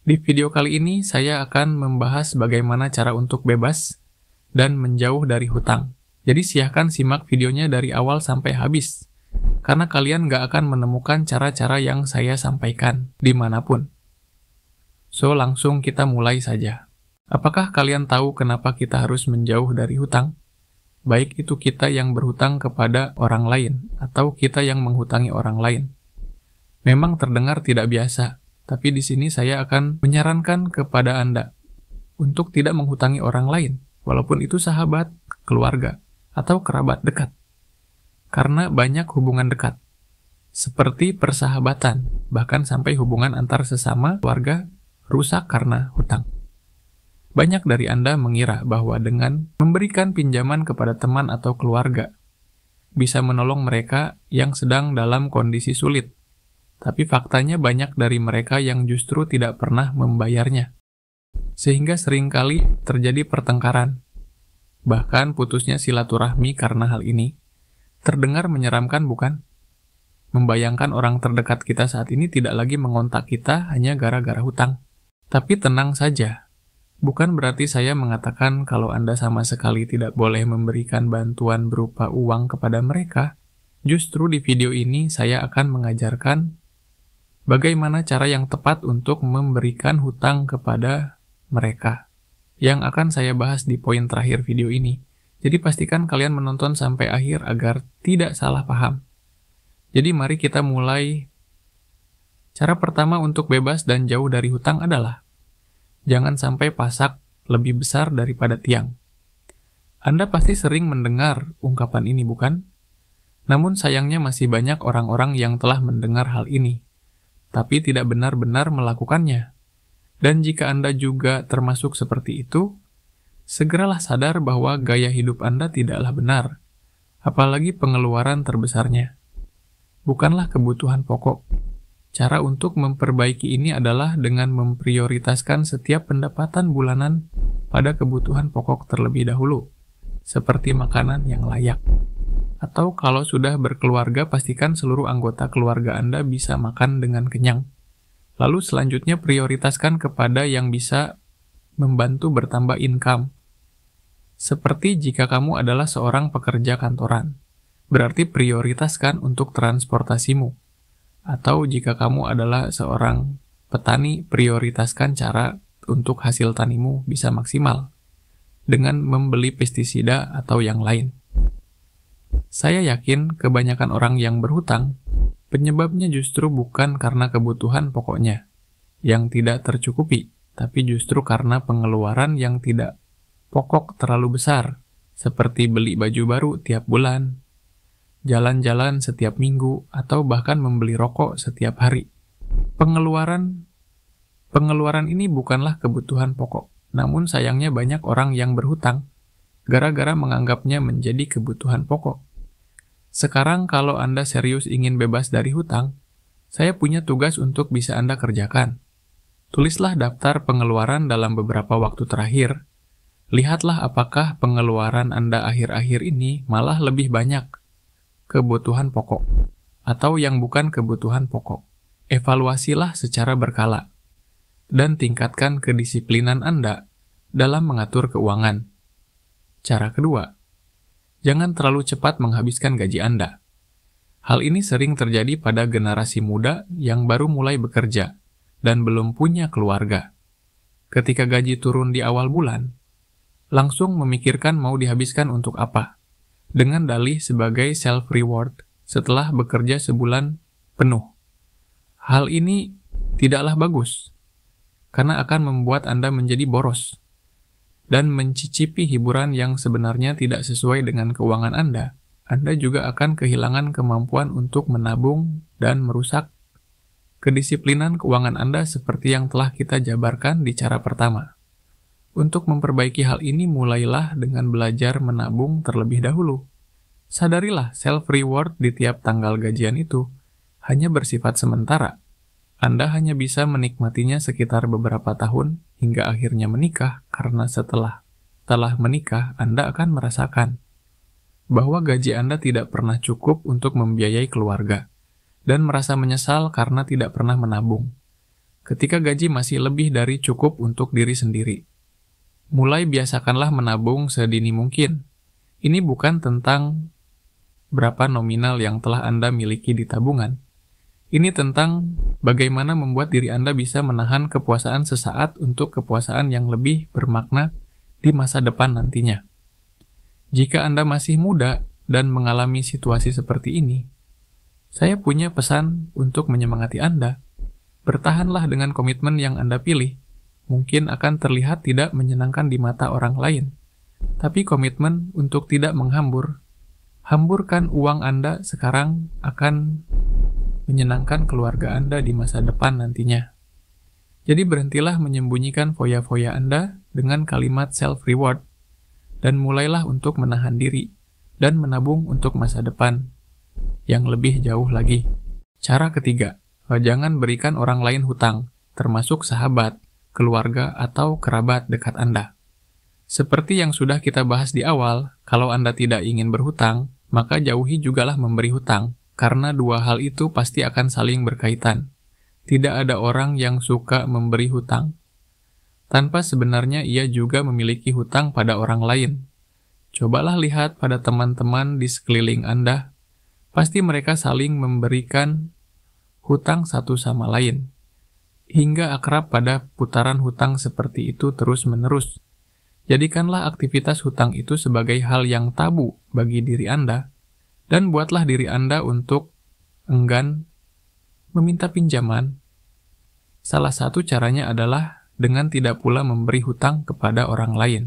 Di video kali ini saya akan membahas bagaimana cara untuk bebas dan menjauh dari hutang. Jadi silahkan simak videonya dari awal sampai habis, karena kalian nggak akan menemukan cara-cara yang saya sampaikan dimanapun. So, langsung kita mulai saja. Apakah kalian tahu kenapa kita harus menjauh dari hutang? Baik itu kita yang berhutang kepada orang lain, atau kita yang menghutangi orang lain. Memang terdengar tidak biasa, tapi di sini saya akan menyarankan kepada Anda untuk tidak menghutangi orang lain, walaupun itu sahabat, keluarga, atau kerabat dekat. Karena banyak hubungan dekat, seperti persahabatan, bahkan sampai hubungan antar sesama keluarga rusak karena hutang. Banyak dari Anda mengira bahwa dengan memberikan pinjaman kepada teman atau keluarga, bisa menolong mereka yang sedang dalam kondisi sulit. Tapi faktanya banyak dari mereka yang justru tidak pernah membayarnya. Sehingga seringkali terjadi pertengkaran. Bahkan putusnya silaturahmi karena hal ini. Terdengar menyeramkan, bukan? Membayangkan orang terdekat kita saat ini tidak lagi mengontak kita hanya gara-gara hutang. Tapi tenang saja. Bukan berarti saya mengatakan kalau Anda sama sekali tidak boleh memberikan bantuan berupa uang kepada mereka. Justru di video ini saya akan mengajarkan bagaimana cara yang tepat untuk memberikan hutang kepada mereka, yang akan saya bahas di poin terakhir video ini. Jadi pastikan kalian menonton sampai akhir agar tidak salah paham. Jadi mari kita mulai. Cara pertama untuk bebas dan jauh dari hutang adalah jangan sampai pasak lebih besar daripada tiang. Anda pasti sering mendengar ungkapan ini, bukan? Namun sayangnya masih banyak orang-orang yang telah mendengar hal ini, tapi tidak benar-benar melakukannya. Dan jika Anda juga termasuk seperti itu, segeralah sadar bahwa gaya hidup Anda tidaklah benar, apalagi pengeluaran terbesarnya. Bukanlah kebutuhan pokok. Cara untuk memperbaiki ini adalah dengan memprioritaskan setiap pendapatan bulanan pada kebutuhan pokok terlebih dahulu, seperti makanan yang layak. Atau kalau sudah berkeluarga, pastikan seluruh anggota keluarga Anda bisa makan dengan kenyang. Lalu selanjutnya prioritaskan kepada yang bisa membantu bertambah income. Seperti jika kamu adalah seorang pekerja kantoran, berarti prioritaskan untuk transportasimu. Atau jika kamu adalah seorang petani, prioritaskan cara untuk hasil tanimu bisa maksimal dengan membeli pestisida atau yang lain. Saya yakin kebanyakan orang yang berhutang, penyebabnya justru bukan karena kebutuhan pokoknya yang tidak tercukupi, tapi justru karena pengeluaran yang tidak pokok terlalu besar, seperti beli baju baru tiap bulan, jalan-jalan setiap minggu, atau bahkan membeli rokok setiap hari. Pengeluaran ini bukanlah kebutuhan pokok, namun sayangnya banyak orang yang berhutang gara-gara menganggapnya menjadi kebutuhan pokok. Sekarang kalau Anda serius ingin bebas dari hutang, saya punya tugas untuk bisa Anda kerjakan. Tulislah daftar pengeluaran dalam beberapa waktu terakhir. Lihatlah apakah pengeluaran Anda akhir-akhir ini malah lebih banyak kebutuhan pokok atau yang bukan kebutuhan pokok. Evaluasilah secara berkala dan tingkatkan kedisiplinan Anda dalam mengatur keuangan. Cara kedua, jangan terlalu cepat menghabiskan gaji Anda. Hal ini sering terjadi pada generasi muda yang baru mulai bekerja dan belum punya keluarga. Ketika gaji turun di awal bulan, langsung memikirkan mau dihabiskan untuk apa, dengan dalih sebagai self-reward setelah bekerja sebulan penuh. Hal ini tidaklah bagus, karena akan membuat Anda menjadi boros dan mencicipi hiburan yang sebenarnya tidak sesuai dengan keuangan Anda. Anda juga akan kehilangan kemampuan untuk menabung dan merusak kedisiplinan keuangan Anda seperti yang telah kita jabarkan di cara pertama. Untuk memperbaiki hal ini, mulailah dengan belajar menabung terlebih dahulu. Sadarilah self-reward di tiap tanggal gajian itu hanya bersifat sementara. Anda hanya bisa menikmatinya sekitar beberapa tahun hingga akhirnya menikah, karena setelah menikah Anda akan merasakan bahwa gaji Anda tidak pernah cukup untuk membiayai keluarga dan merasa menyesal karena tidak pernah menabung. ketika gaji masih lebih dari cukup untuk diri sendiri. Mulai biasakanlah menabung sedini mungkin. Ini bukan tentang berapa nominal yang telah Anda miliki di tabungan. Ini tentang bagaimana membuat diri Anda bisa menahan kepuasaan sesaat untuk kepuasaan yang lebih bermakna di masa depan nantinya. Jika Anda masih muda dan mengalami situasi seperti ini, saya punya pesan untuk menyemangati Anda. Bertahanlah dengan komitmen yang Anda pilih. Mungkin akan terlihat tidak menyenangkan di mata orang lain, tapi komitmen untuk tidak menghambur. Hamburkan uang Anda sekarang akan menyenangkan keluarga Anda di masa depan nantinya. Jadi berhentilah menyembunyikan foya-foya Anda dengan kalimat self-reward, dan mulailah untuk menahan diri dan menabung untuk masa depan yang lebih jauh lagi. Cara ketiga, jangan berikan orang lain hutang, termasuk sahabat, keluarga, atau kerabat dekat Anda. Seperti yang sudah kita bahas di awal, kalau Anda tidak ingin berhutang, maka jauhi jugalah memberi hutang, karena dua hal itu pasti akan saling berkaitan. Tidak ada orang yang suka memberi hutang, tanpa sebenarnya ia juga memiliki hutang pada orang lain. Cobalah lihat pada teman-teman di sekeliling Anda, pasti mereka saling memberikan hutang satu sama lain, hingga akrab pada putaran hutang seperti itu terus-menerus. Jadikanlah aktivitas hutang itu sebagai hal yang tabu bagi diri Anda, dan buatlah diri Anda untuk enggan meminta pinjaman. Salah satu caranya adalah dengan tidak pula memberi hutang kepada orang lain.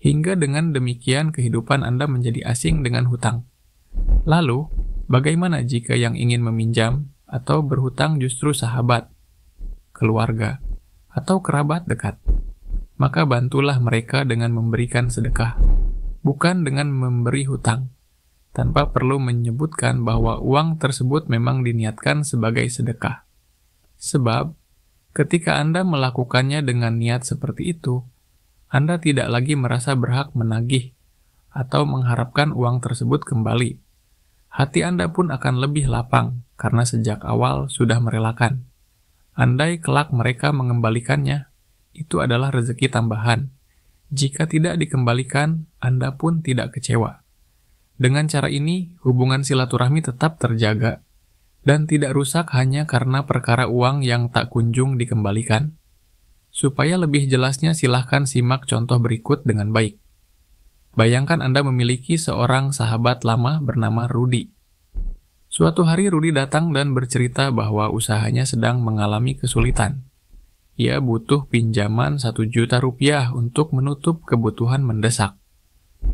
Hingga dengan demikian kehidupan Anda menjadi asing dengan hutang. Lalu, bagaimana jika yang ingin meminjam atau berhutang justru sahabat, keluarga, atau kerabat dekat? Maka bantulah mereka dengan memberikan sedekah, bukan dengan memberi hutang, tanpa perlu menyebutkan bahwa uang tersebut memang diniatkan sebagai sedekah. Sebab, ketika Anda melakukannya dengan niat seperti itu, Anda tidak lagi merasa berhak menagih atau mengharapkan uang tersebut kembali. Hati Anda pun akan lebih lapang karena sejak awal sudah merelakan. Andai kelak mereka mengembalikannya, itu adalah rezeki tambahan. Jika tidak dikembalikan, Anda pun tidak kecewa. Dengan cara ini, hubungan silaturahmi tetap terjaga dan tidak rusak hanya karena perkara uang yang tak kunjung dikembalikan. Supaya lebih jelasnya silahkan simak contoh berikut dengan baik. Bayangkan Anda memiliki seorang sahabat lama bernama Rudy. Suatu hari Rudy datang dan bercerita bahwa usahanya sedang mengalami kesulitan. Ia butuh pinjaman 1 juta rupiah untuk menutup kebutuhan mendesak.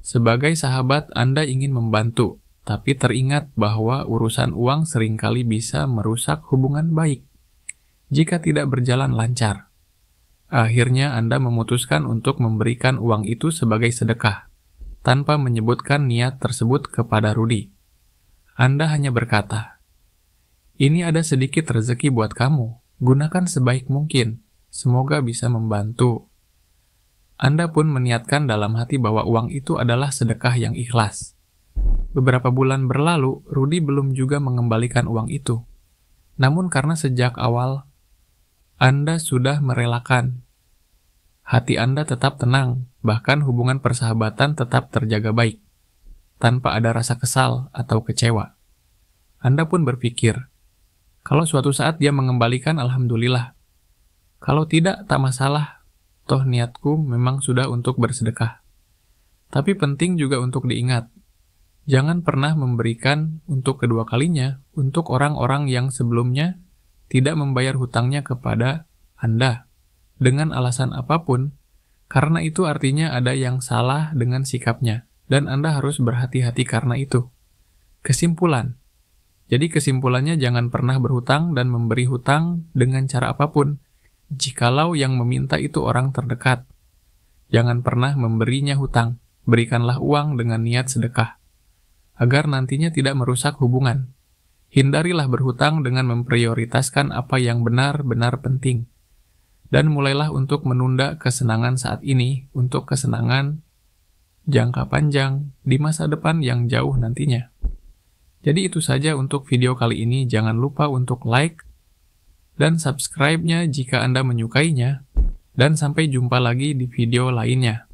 Sebagai sahabat Anda ingin membantu, tapi teringat bahwa urusan uang seringkali bisa merusak hubungan baik jika tidak berjalan lancar. Akhirnya Anda memutuskan untuk memberikan uang itu sebagai sedekah, tanpa menyebutkan niat tersebut kepada Rudy. Anda hanya berkata, "Ini ada sedikit rezeki buat kamu, gunakan sebaik mungkin, semoga bisa membantu." Anda pun meniatkan dalam hati bahwa uang itu adalah sedekah yang ikhlas. Beberapa bulan berlalu, Rudy belum juga mengembalikan uang itu. Namun karena sejak awal Anda sudah merelakan, hati Anda tetap tenang, bahkan hubungan persahabatan tetap terjaga baik, tanpa ada rasa kesal atau kecewa. Anda pun berpikir, kalau suatu saat dia mengembalikan, alhamdulillah. Kalau tidak, tak masalah, toh niatku memang sudah untuk bersedekah. Tapi penting juga untuk diingat, jangan pernah memberikan untuk kedua kalinya untuk orang-orang yang sebelumnya tidak membayar hutangnya kepada Anda dengan alasan apapun, karena itu artinya ada yang salah dengan sikapnya, dan Anda harus berhati-hati karena itu. Kesimpulan. Jadi kesimpulannya jangan pernah berhutang dan memberi hutang dengan cara apapun, jikalau yang meminta itu orang terdekat. Jangan pernah memberinya hutang, berikanlah uang dengan niat sedekah, agar nantinya tidak merusak hubungan. Hindarilah berhutang dengan memprioritaskan apa yang benar-benar penting. Dan mulailah untuk menunda kesenangan saat ini untuk kesenangan jangka panjang di masa depan yang jauh nantinya. Jadi itu saja untuk video kali ini. Jangan lupa untuk like, dan subscribe-nya jika Anda menyukainya, dan sampai jumpa lagi di video lainnya.